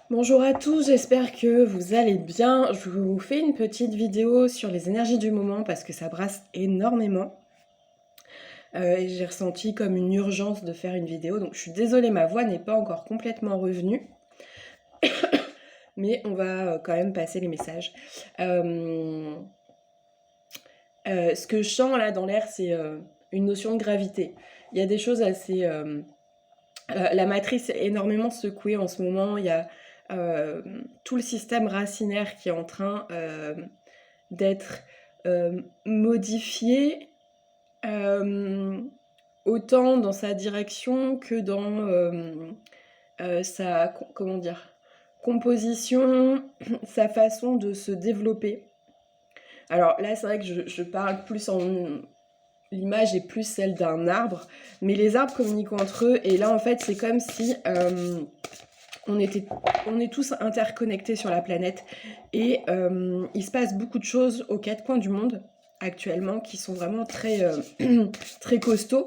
Bonjour à tous, j'espère que vous allez bien. Je vous fais une petite vidéo sur les énergies du moment parce que ça brasse énormément. Et j'ai ressenti comme une urgence de faire une vidéo. Donc je suis désolée, ma voix n'est pas encore complètement revenue. Mais on va quand même passer les messages. Ce que je sens là dans l'air, c'est une notion de gravité. Il y a des choses assez... la matrice est énormément secouée en ce moment. Il y a tout le système racinaire qui est en train d'être modifié autant dans sa direction que dans sa comment dire, composition, sa façon de se développer. Alors là, c'est vrai que je parle plus en... L'image est plus celle d'un arbre, mais les arbres communiquent entre eux, et là, en fait, c'est comme si on est tous interconnectés sur la planète, et il se passe beaucoup de choses aux quatre coins du monde, actuellement, qui sont vraiment très, très costauds.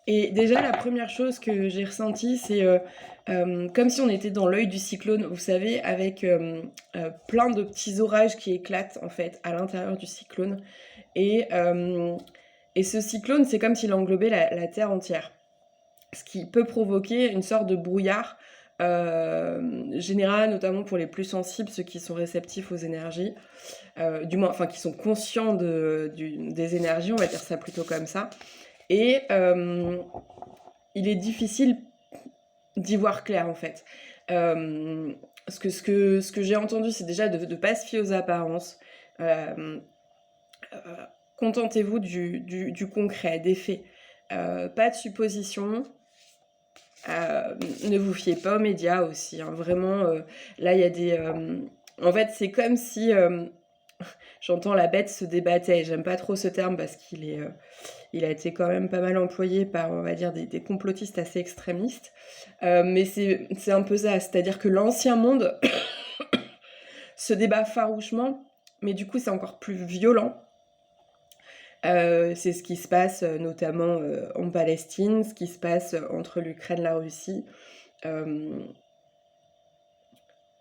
Et déjà, la première chose que j'ai ressentie, c'est comme si on était dans l'œil du cyclone, vous savez, avec plein de petits orages qui éclatent, en fait, à l'intérieur du cyclone. Et ce cyclone, c'est comme s'il englobait la Terre entière. Ce qui peut provoquer une sorte de brouillard général, notamment pour les plus sensibles, ceux qui sont réceptifs aux énergies, du moins, enfin, qui sont conscients des énergies, on va dire ça plutôt comme ça. Et il est difficile d'y voir clair, en fait. Ce que j'ai entendu, c'est déjà de ne pas se fier aux apparences. Contentez-vous du concret, des faits. Pas de suppositions. Ne vous fiez pas aux médias aussi, hein. Vraiment, là, il y a des... en fait, c'est comme si... j'entends la bête se débattait. J'aime pas trop ce terme parce il a été quand même pas mal employé par, on va dire, des complotistes assez extrémistes. Mais c'est un peu ça, c'est-à-dire que l'ancien monde se débat farouchement, mais du coup, c'est encore plus violent. C'est ce qui se passe notamment en Palestine, ce qui se passe entre l'Ukraine et la Russie.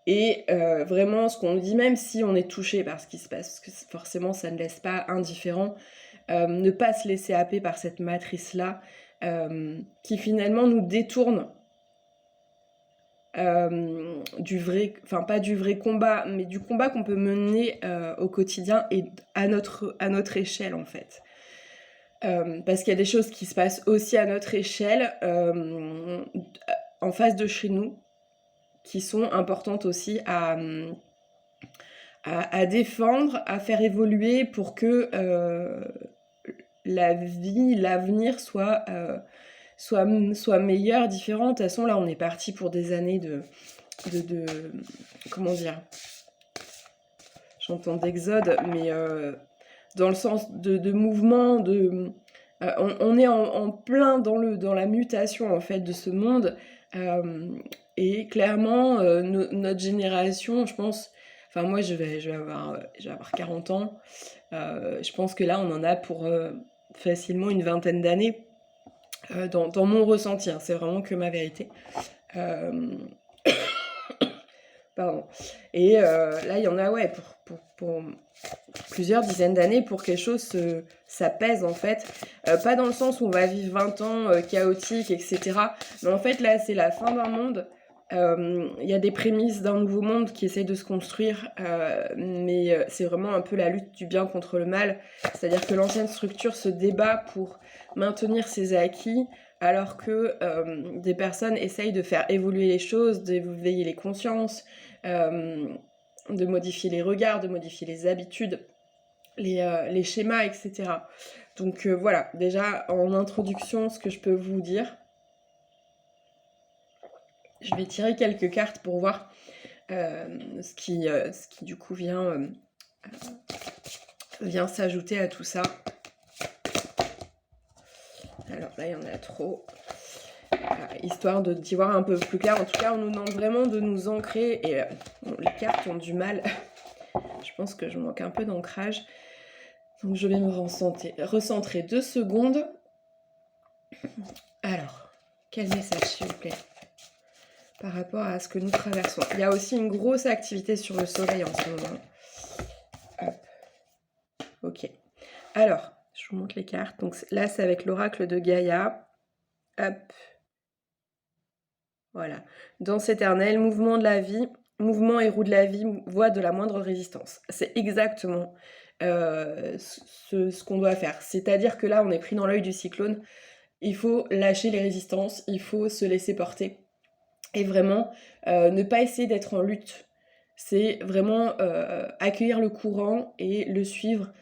Et vraiment, ce qu'on dit, même si on est touché par ce qui se passe, parce que forcément, ça ne laisse pas indifférent, ne pas se laisser happer par cette matrice-là, qui finalement nous détourne du vrai, enfin pas du vrai combat, mais du combat qu'on peut mener au quotidien et à notre échelle, en fait. Parce qu'il y a des choses qui se passent aussi à notre échelle, en face de chez nous, qui sont importantes aussi à défendre, à faire évoluer pour que la vie, l'avenir soit meilleur, différent. De toute façon, là, on est parti pour des années de comment dire, j'entends d'exode, mais dans le sens de mouvement, on est en plein dans la mutation, en fait, de ce monde. Et clairement, notre génération, je pense... Enfin, moi, je vais avoir 40 ans. Je pense que là, on en a pour facilement une vingtaine d'années. Dans mon ressenti, hein, c'est vraiment que ma vérité. Pardon. Et là, il y en a, ouais, pour plusieurs dizaines d'années pour que quelque chose s'apaise, en fait. Pas dans le sens où on va vivre 20 ans chaotiques, etc. Mais en fait, là, c'est la fin d'un monde. Il y a des prémices d'un nouveau monde qui essaye de se construire, mais c'est vraiment un peu la lutte du bien contre le mal. C'est-à-dire que l'ancienne structure se débat pour maintenir ses acquis, alors que des personnes essayent de faire évoluer les choses, d'éveiller les consciences, de modifier les regards, de modifier les habitudes, les schémas, etc. Donc voilà, déjà en introduction, ce que je peux vous dire. Je vais tirer quelques cartes pour voir ce qui du coup vient s'ajouter à tout ça. Alors là, il y en a trop. Histoire d'y voir un peu plus clair. En tout cas, on nous demande vraiment de nous ancrer. Et bon, les cartes ont du mal. Je pense que je manque un peu d'ancrage. Donc je vais me recentrer 2 secondes. Alors, quel message, s'il vous plaît? par rapport à ce que nous traversons. Il y a aussi une grosse activité sur le soleil en ce moment. Hop. Ok. Alors, je vous montre les cartes. Donc là, c'est avec l'oracle de Gaïa. Hop. Voilà. Danse éternelle, mouvement de la vie, mouvement et roue de la vie, voie de la moindre résistance. C'est exactement ce qu'on doit faire. C'est-à-dire que là, on est pris dans l'œil du cyclone. Il faut lâcher les résistances, il faut se laisser porter. Et vraiment, ne pas essayer d'être en lutte. C'est vraiment accueillir le courant et le suivre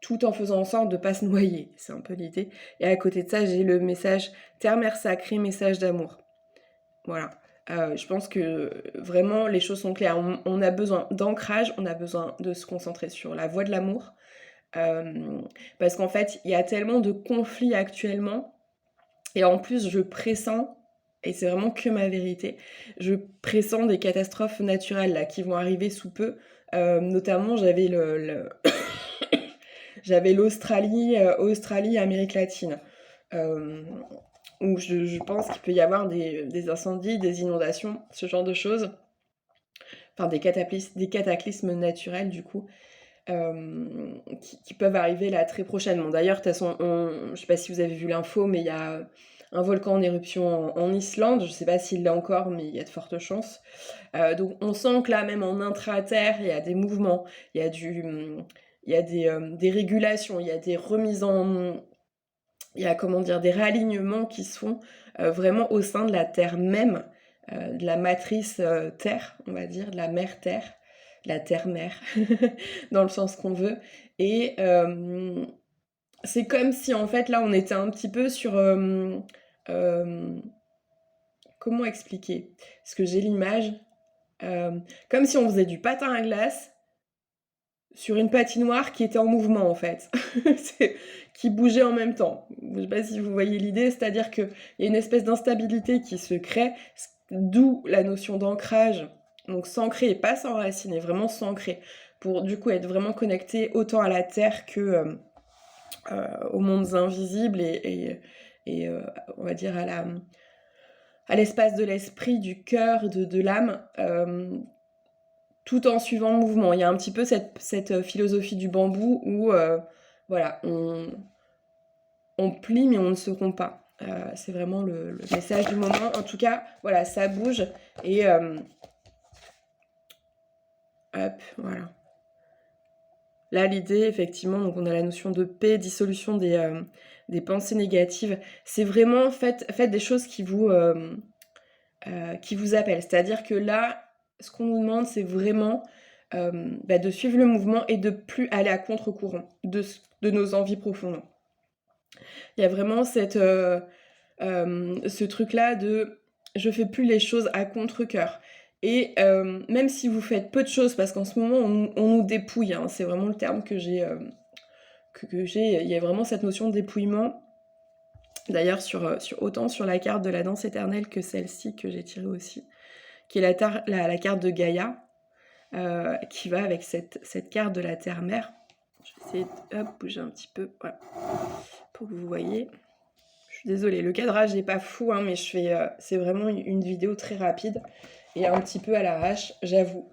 tout en faisant en sorte de ne pas se noyer. C'est un peu l'idée. Et à côté de ça, j'ai le message Terre-Mère Sacrée, message d'amour. Voilà. Je pense que vraiment les choses sont claires. On a besoin d'ancrage, on a besoin de se concentrer sur la voie de l'amour. Parce qu'en fait, il y a tellement de conflits actuellement. Et en plus, je pressens, et c'est vraiment que ma vérité, je pressens des catastrophes naturelles là, qui vont arriver sous peu. Notamment, j'avais j'avais l'Australie, Australie, Amérique latine. Où je pense qu'il peut y avoir des incendies, des inondations, ce genre de choses. Enfin, des cataclysmes naturels, du coup, qui peuvent arriver là très prochainement. D'ailleurs, de toute façon, je ne sais pas si vous avez vu l'info, mais il y a un volcan en éruption en Islande. Je ne sais pas s'il l'est encore, mais il y a de fortes chances. Donc, on sent que là, même en intra-terre, il y a des mouvements, il y a des régulations, il y a des remises en... Il y a, comment dire, des réalignements qui se font vraiment au sein de la Terre même, de la matrice Terre, on va dire, de la mère Terre, la Terre-mère, dans le sens qu'on veut. Et c'est comme si, en fait, là, on était un petit peu sur... comment expliquer? Parce que j'ai l'image... comme si on faisait du patin à glace sur une patinoire qui était en mouvement, en fait. Qui bougeait en même temps. Je ne sais pas si vous voyez l'idée, c'est-à-dire qu'il y a une espèce d'instabilité qui se crée, d'où la notion d'ancrage. Donc s'ancrer et pas s'enraciner, vraiment s'ancrer, pour du coup être vraiment connecté autant à la terre que aux mondes invisibles et on va dire à l'espace de l'esprit, du cœur, de l'âme, tout en suivant le mouvement. Il y a un petit peu cette philosophie du bambou où voilà, on plie mais on ne se rompt pas. C'est vraiment le message du moment. En tout cas, voilà, ça bouge et hop, voilà. Là, l'idée, effectivement, donc on a la notion de paix, dissolution des pensées négatives. C'est vraiment faites des choses qui vous appellent. C'est-à-dire que là, ce qu'on nous demande, c'est vraiment de suivre le mouvement et de plus aller à contre-courant de nos envies profondes. Il y a vraiment ce truc-là de je fais plus les choses à contre-cœur. Et même si vous faites peu de choses, parce qu'en ce moment on nous dépouille, hein, c'est vraiment le terme que j'ai, il y a vraiment cette notion de dépouillement. D'ailleurs autant sur la carte de la danse éternelle que celle-ci que j'ai tirée aussi, qui est la carte de Gaïa, qui va avec cette carte de la terre-mère. Je vais essayer de bouger un petit peu, voilà, pour que vous voyez. Je suis désolée, le cadrage n'est pas fou, hein, mais c'est vraiment une vidéo très rapide et un petit peu à l'arrache, j'avoue.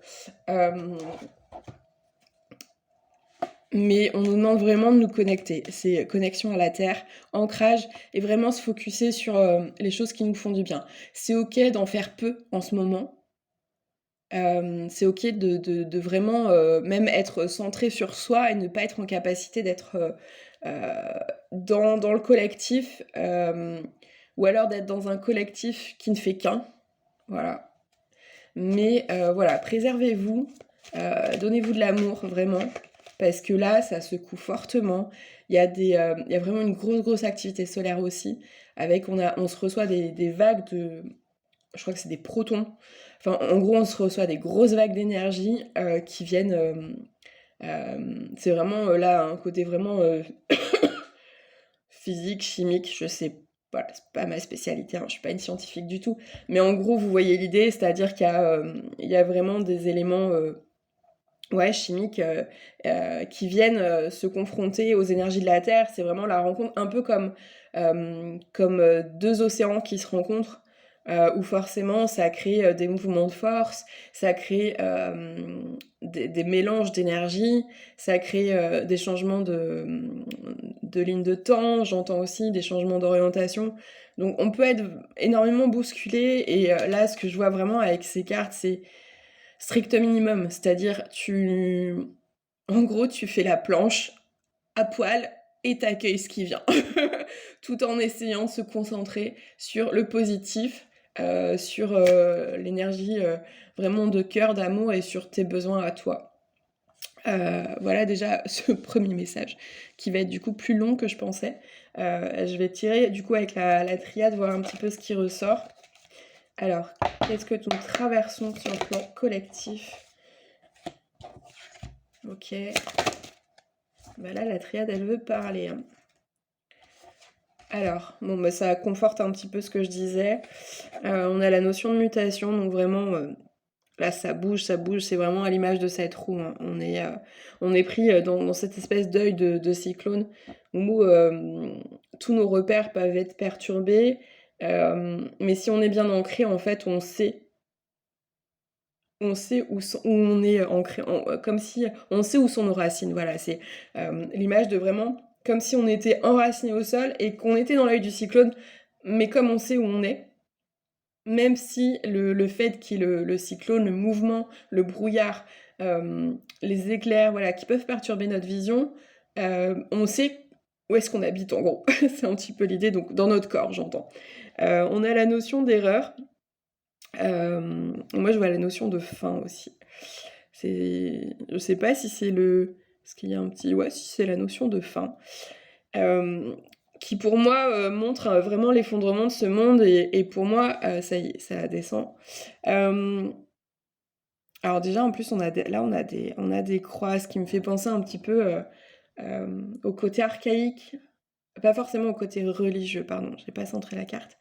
Mais on nous demande vraiment de nous connecter. C'est connexion à la terre, ancrage, et vraiment se focusser sur les choses qui nous font du bien. C'est ok d'en faire peu en ce moment. C'est ok de vraiment même être centré sur soi et ne pas être en capacité d'être dans le collectif, ou alors d'être dans un collectif qui ne fait qu'un. Voilà. Mais voilà, préservez-vous, donnez-vous de l'amour, vraiment. Parce que là, ça secoue fortement. Il y a vraiment une grosse activité solaire aussi. On se reçoit des vagues de... Je crois que c'est des protons. Enfin, en gros, on se reçoit des grosses vagues d'énergie qui viennent... c'est vraiment là un côté vraiment physique, chimique, je sais pas. Voilà, c'est pas ma spécialité, hein, je suis pas une scientifique du tout. Mais en gros, vous voyez l'idée, c'est-à-dire il y a vraiment des éléments... chimiques qui viennent se confronter aux énergies de la Terre. C'est vraiment la rencontre, un peu comme deux océans qui se rencontrent. où forcément ça crée des mouvements de force, ça crée des mélanges d'énergie, ça crée des changements de ligne de temps, j'entends aussi des changements d'orientation. Donc on peut être énormément bousculé, et là ce que je vois vraiment avec ces cartes, c'est strict minimum, c'est-à-dire en gros tu fais la planche à poil et t'accueilles ce qui vient, tout en essayant de se concentrer sur le positif, sur l'énergie vraiment de cœur, d'amour, et sur tes besoins à toi. Voilà déjà ce premier message qui va être du coup plus long que je pensais. Je vais tirer du coup avec la triade, voir un petit peu ce qui ressort. Alors, qu'est-ce que nous traversons sur le plan collectif? Ok. Bah là, la triade, elle veut parler, hein. Alors, bon, bah, ça conforte un petit peu ce que je disais. On a la notion de mutation, donc vraiment, là, ça bouge, c'est vraiment à l'image de cette roue, hein. On est pris dans cette espèce d'œil de cyclone où tous nos repères peuvent être perturbés, mais si on est bien ancré, en fait, on sait où on est ancré, comme si on sait où sont nos racines. Voilà, c'est l'image de vraiment comme si on était enraciné au sol et qu'on était dans l'œil du cyclone, mais comme on sait où on est, même si le fait qu'il y ait le cyclone, le mouvement, le brouillard, les éclairs, voilà, qui peuvent perturber notre vision, on sait où est-ce qu'on habite, en gros. C'est un petit peu l'idée, donc dans notre corps, j'entends. On a la notion d'erreur. Moi, je vois la notion de fin aussi. Je sais pas si c'est Est-ce qu'il y a un petit... Ouais, si c'est la notion de fin. Qui pour moi montre vraiment l'effondrement de ce monde, et pour moi, ça y est, ça descend. Alors déjà, en plus, là, on a des croix, ce qui me fait penser un petit peu au côté archaïque, pas forcément au côté religieux, pardon, j'ai pas centré la carte.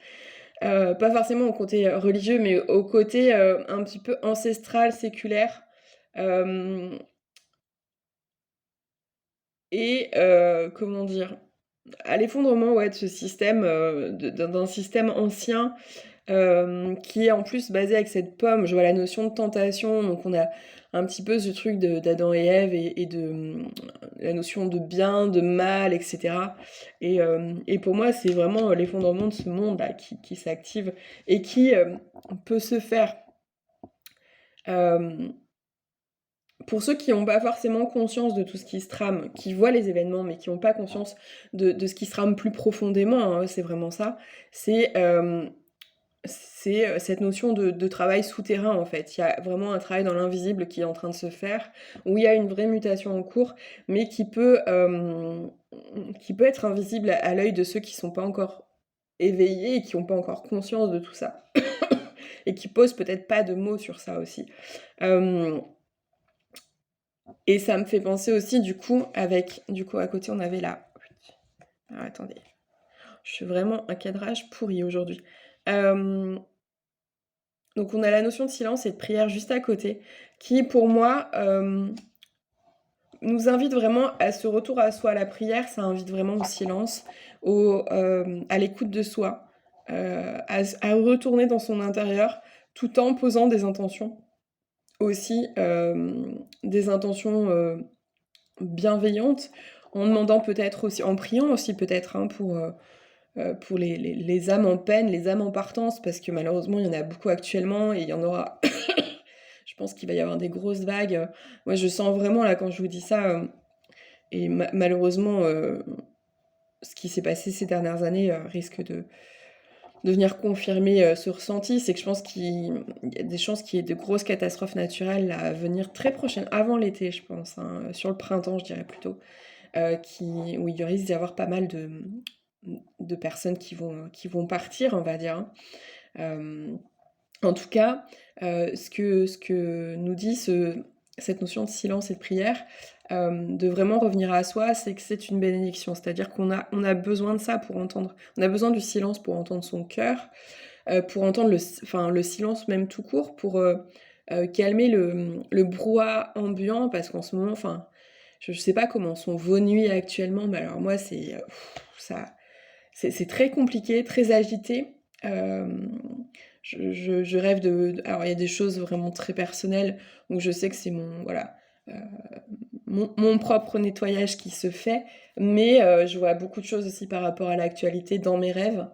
Pas forcément au côté religieux, mais au côté un petit peu ancestral, séculaire. Et comment dire? À l'effondrement, ouais, de ce système, d'un système ancien, qui est en plus basé avec cette pomme. Je vois la notion de tentation, donc on a un petit peu ce truc d'Adam et Ève, et la notion de bien, de mal, etc. Et pour moi, c'est vraiment l'effondrement de ce monde-là qui s'active, et qui peut se faire. Euh, pour ceux qui n'ont pas forcément conscience de tout ce qui se trame, qui voient les événements mais qui n'ont pas conscience de ce qui se trame plus profondément, hein, c'est vraiment ça, c'est cette notion de travail souterrain, en fait. Il y a vraiment un travail dans l'invisible qui est en train de se faire, où il y a une vraie mutation en cours, mais qui peut être invisible à l'œil de ceux qui sont pas encore éveillés et qui n'ont pas encore conscience de tout ça. Et qui posent peut-être pas de mots sur ça aussi. Et ça me fait penser aussi, du coup, à côté, on avait là. Alors, attendez. Je suis vraiment un cadrage pourri aujourd'hui. Donc on a la notion de silence et de prière juste à côté, qui pour moi nous invite vraiment à ce retour à soi. La prière, ça invite vraiment au silence, à l'écoute de soi, à retourner dans son intérieur, tout en posant des intentions aussi, des intentions bienveillantes, en demandant peut-être aussi, en priant aussi peut-être, hein, pour les âmes en peine, les âmes en partance, parce que malheureusement, il y en a beaucoup actuellement, et il y en aura. Je pense qu'il va y avoir des grosses vagues. Moi, je sens vraiment, là, quand je vous dis ça, et malheureusement, ce qui s'est passé ces dernières années risque de venir confirmer ce ressenti. C'est que je pense qu'il y a des chances qu'il y ait de grosses catastrophes naturelles à venir très prochainement, avant l'été, je pense, hein, sur le printemps, je dirais plutôt, où il risque d'y avoir pas mal de personnes qui vont partir, on va dire, hein. En tout cas, ce que nous dit cette notion de silence et de prière, de vraiment revenir à soi, c'est que c'est une bénédiction. C'est-à-dire on a besoin de ça pour entendre. On a besoin du silence pour entendre son cœur, pour entendre le silence même tout court, pour calmer le brouhaha ambiant, parce qu'en ce moment, enfin, je sais pas comment sont vos nuits actuellement, mais alors moi, c'est très compliqué, très agité. je rêve alors il y a des choses vraiment très personnelles où je sais que c'est mon propre nettoyage qui se fait, mais je vois beaucoup de choses aussi par rapport à l'actualité dans mes rêves.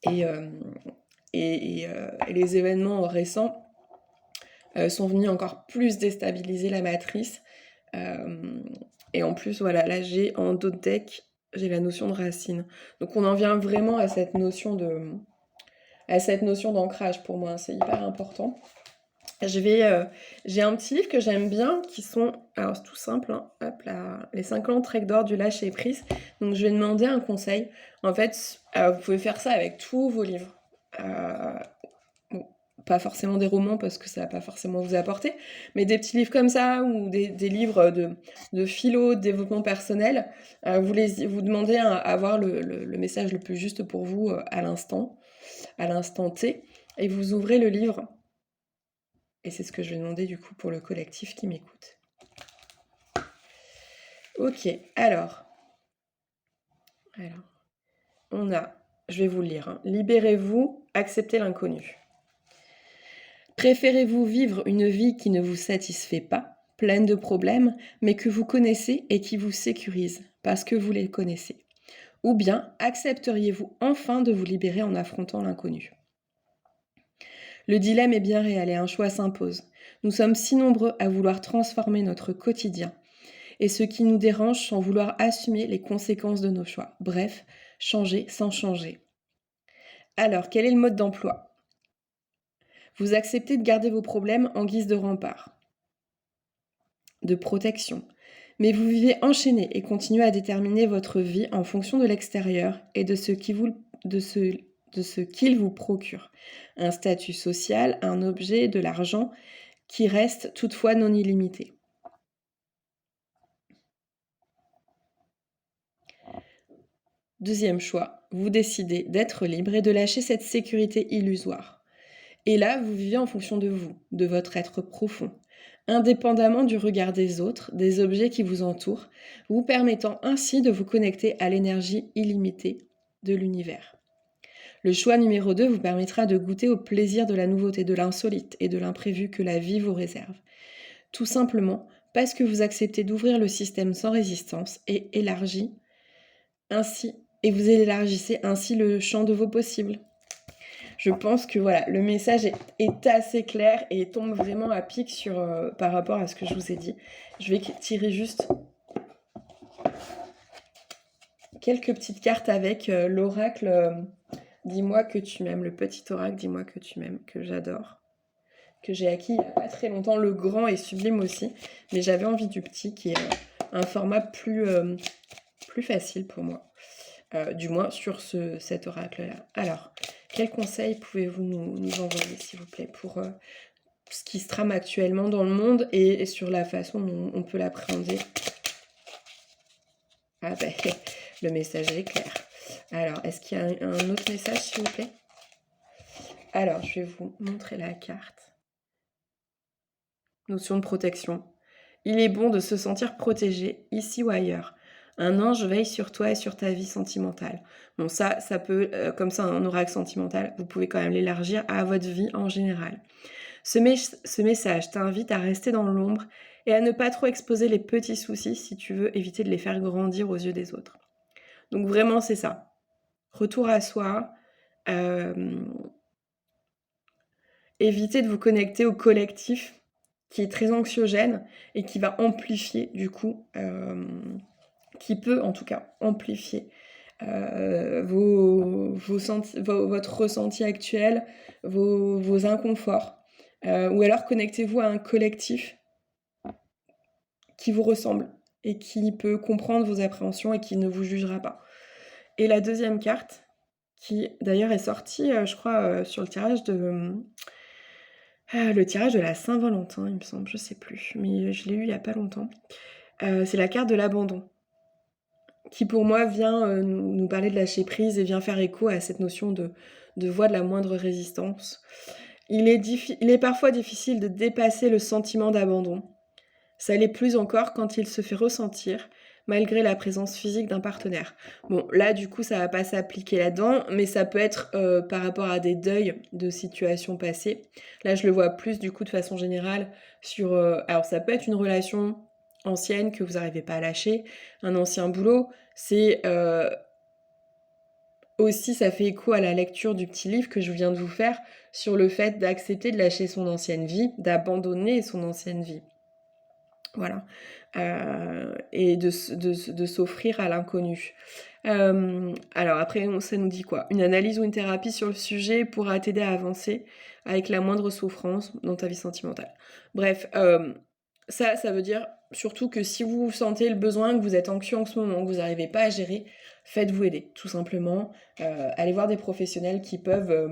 Et, et les événements récents sont venus encore plus déstabiliser la matrice. Et en plus, voilà, là j'ai en d'autres decks, j'ai la notion de racine. Donc on en vient vraiment à cette notion d'ancrage pour moi, c'est hyper important. J'ai un petit livre que j'aime bien qui sont, alors c'est tout simple, hein, hop là, les 50 règles d'or du lâcher prise. Donc je vais demander un conseil. En fait, vous pouvez faire ça avec tous vos livres. Bon, pas forcément des romans parce que ça va pas forcément vous apporter, mais des petits livres comme ça ou des livres de philo, de développement personnel, vous demandez à avoir le message le plus juste pour vous à l'instant T, et vous ouvrez le livre. Et c'est ce que je vais demander du coup pour le collectif qui m'écoute. Ok, alors, on a, je vais vous le lire, hein. Libérez-vous, acceptez l'inconnu. Préférez-vous vivre une vie qui ne vous satisfait pas, pleine de problèmes, mais que vous connaissez et qui vous sécurise, parce que vous les connaissez? Ou bien accepteriez-vous enfin de vous libérer en affrontant l'inconnu? Le dilemme est bien réel et un choix s'impose. Nous sommes si nombreux à vouloir transformer notre quotidien, et ce qui nous dérange sans vouloir assumer les conséquences de nos choix. Bref, changer sans changer. Alors, quel est le mode d'emploi? Vous acceptez de garder vos problèmes en guise de rempart, de protection, mais vous vivez enchaîné et continuez à déterminer votre vie en fonction de l'extérieur et de ce qu'il vous procure. Un statut social, un objet, de l'argent qui reste toutefois non illimité. Deuxième choix, vous décidez d'être libre et de lâcher cette sécurité illusoire. Et là, vous vivez en fonction de vous, de votre être profond, indépendamment du regard des autres, des objets qui vous entourent, vous permettant ainsi de vous connecter à l'énergie illimitée de l'univers. Le choix numéro 2 vous permettra de goûter au plaisir de la nouveauté, de l'insolite et de l'imprévu que la vie vous réserve. Tout simplement parce que vous acceptez d'ouvrir le système sans résistance et vous élargissez ainsi le champ de vos possibles. Je pense que voilà, le message est assez clair et tombe vraiment à pic par rapport à ce que je vous ai dit. Je vais tirer juste quelques petites cartes avec l'oracle Dis-moi que tu m'aimes, le petit oracle Dis-moi que tu m'aimes, que j'adore, que j'ai acquis il n'y a pas très longtemps. Le grand est sublime aussi, mais j'avais envie du petit qui est un format plus facile pour moi. Du moins sur cet oracle-là. Alors, quels conseils pouvez-vous nous envoyer, s'il vous plaît, pour ce qui se trame actuellement dans le monde et sur la façon dont on peut l'appréhender? Ah ben, le message est clair. Alors, est-ce qu'il y a un autre message, s'il vous plaît? Alors, je vais vous montrer la carte. Notion de protection. Il est bon de se sentir protégé, ici ou ailleurs. Un ange veille sur toi et sur ta vie sentimentale. Bon, ça peut, comme ça, un oracle sentimental, vous pouvez quand même l'élargir à votre vie en général. Ce message t'invite à rester dans l'ombre et à ne pas trop exposer les petits soucis si tu veux éviter de les faire grandir aux yeux des autres. Donc vraiment, c'est ça. Retour à soi. Évitez de vous connecter au collectif qui est très anxiogène et qui va amplifier du coup, qui peut en tout cas amplifier votre ressenti actuel, vos inconforts. Ou alors connectez-vous à un collectif qui vous ressemble et qui peut comprendre vos appréhensions et qui ne vous jugera pas. Et la deuxième carte, qui d'ailleurs est sortie, je crois, sur le tirage de la Saint-Valentin, il me semble, je sais plus, mais je l'ai eu il y a pas longtemps. C'est la carte de l'abandon, qui pour moi vient nous parler de lâcher prise et vient faire écho à cette notion de voie de la moindre résistance. Il est parfois difficile de dépasser le sentiment d'abandon. Ça l'est plus encore quand il se fait ressentir, malgré la présence physique d'un partenaire. Bon, là, du coup, ça va pas s'appliquer là-dedans, mais ça peut être par rapport à des deuils de situations passées. Là, je le vois plus, du coup, de façon générale, sur... alors, ça peut être une relation ancienne que vous n'arrivez pas à lâcher, un ancien boulot, c'est... aussi, ça fait écho à la lecture du petit livre que je viens de vous faire sur le fait d'accepter de lâcher son ancienne vie, d'abandonner son ancienne vie. Voilà. Et de s'offrir à l'inconnu. Alors après, ça nous dit quoi? Une analyse ou une thérapie sur le sujet pourra t'aider à avancer avec la moindre souffrance dans ta vie sentimentale. Bref, ça veut dire surtout que si vous sentez le besoin, que vous êtes anxieux en ce moment, que vous n'arrivez pas à gérer, faites-vous aider, tout simplement. Allez voir des professionnels qui peuvent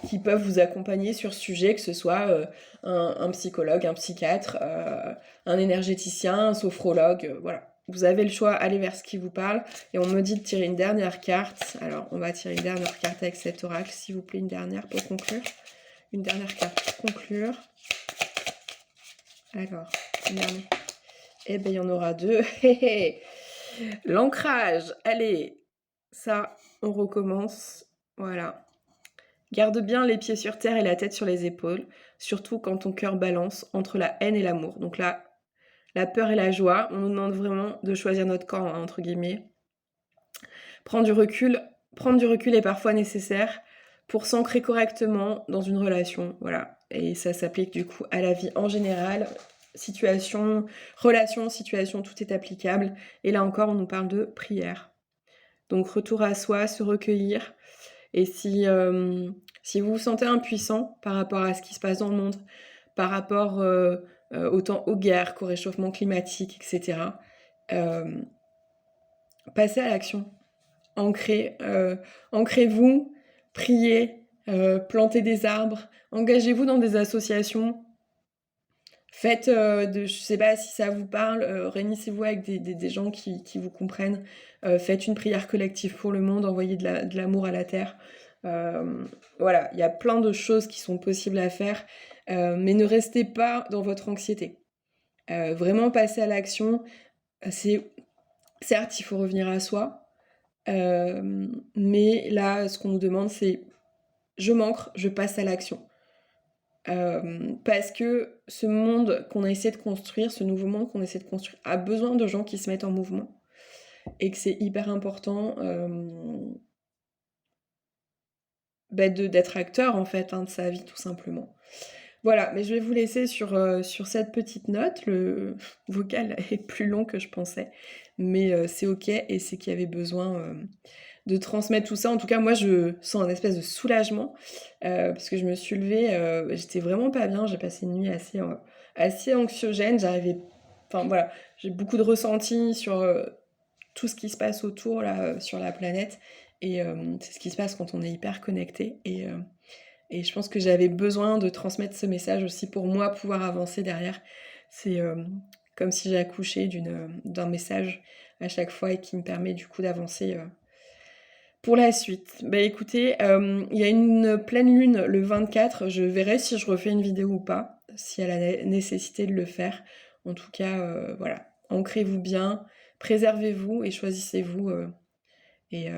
vous accompagner sur ce sujet, que ce soit un psychologue, un psychiatre, un énergéticien, un sophrologue, voilà. Vous avez le choix, allez vers ce qui vous parle. Et on me dit de tirer une dernière carte. Alors, on va tirer une dernière carte avec cet oracle, s'il vous plaît, une dernière pour conclure. Une dernière carte pour conclure. Alors, une dernière. Eh bien, il y en aura deux. L'ancrage, allez, ça, on recommence. Voilà. Garde bien les pieds sur terre et la tête sur les épaules, surtout quand ton cœur balance entre la haine et l'amour. Donc là, la peur et la joie, on nous demande vraiment de choisir notre camp, hein, entre guillemets. Prendre du recul est parfois nécessaire pour s'ancrer correctement dans une relation, voilà. Et ça s'applique du coup à la vie en général, situation, relation, situation, tout est applicable. Et là encore, on nous parle de prière. Donc retour à soi, se recueillir. Et si vous vous sentez impuissant par rapport à ce qui se passe dans le monde, par rapport autant aux guerres qu'au réchauffement climatique, etc., passez à l'action. Ancrez-vous, priez, plantez des arbres, engagez-vous dans des associations. Faites, je sais pas si ça vous parle, réunissez-vous avec des gens qui vous comprennent. Faites une prière collective pour le monde, envoyez de l'amour à la terre. Voilà, il y a plein de choses qui sont possibles à faire, mais ne restez pas dans votre anxiété. Vraiment passer à l'action. Certes, il faut revenir à soi, mais là, ce qu'on nous demande, c'est je m'ancre, je passe à l'action. Parce que ce monde qu'on a essayé de construire, ce nouveau monde qu'on essaie de construire, a besoin de gens qui se mettent en mouvement. Et que c'est hyper important d'être acteur, en fait, de sa vie, tout simplement. Voilà, mais je vais vous laisser sur cette petite note. Le vocal est plus long que je pensais, mais c'est ok, et c'est qu'il y avait besoin de transmettre tout ça. En tout cas, moi, je sens un espèce de soulagement, parce que je me suis levée, j'étais vraiment pas bien, j'ai passé une nuit assez anxiogène, enfin voilà, j'ai beaucoup de ressentis sur tout ce qui se passe autour, là, sur la planète, et c'est ce qui se passe quand on est hyper connecté, et je pense que j'avais besoin de transmettre ce message aussi pour moi pouvoir avancer derrière. C'est comme si j'accouchais d'un message à chaque fois et qui me permet du coup d'avancer pour la suite. Bah écoutez, il y a une pleine lune le 24, je verrai si je refais une vidéo ou pas, si elle a la nécessité de le faire. En tout cas, voilà, ancrez-vous bien, préservez-vous et choisissez-vous et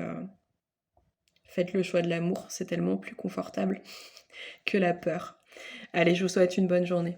faites le choix de l'amour, c'est tellement plus confortable que la peur. Allez, je vous souhaite une bonne journée.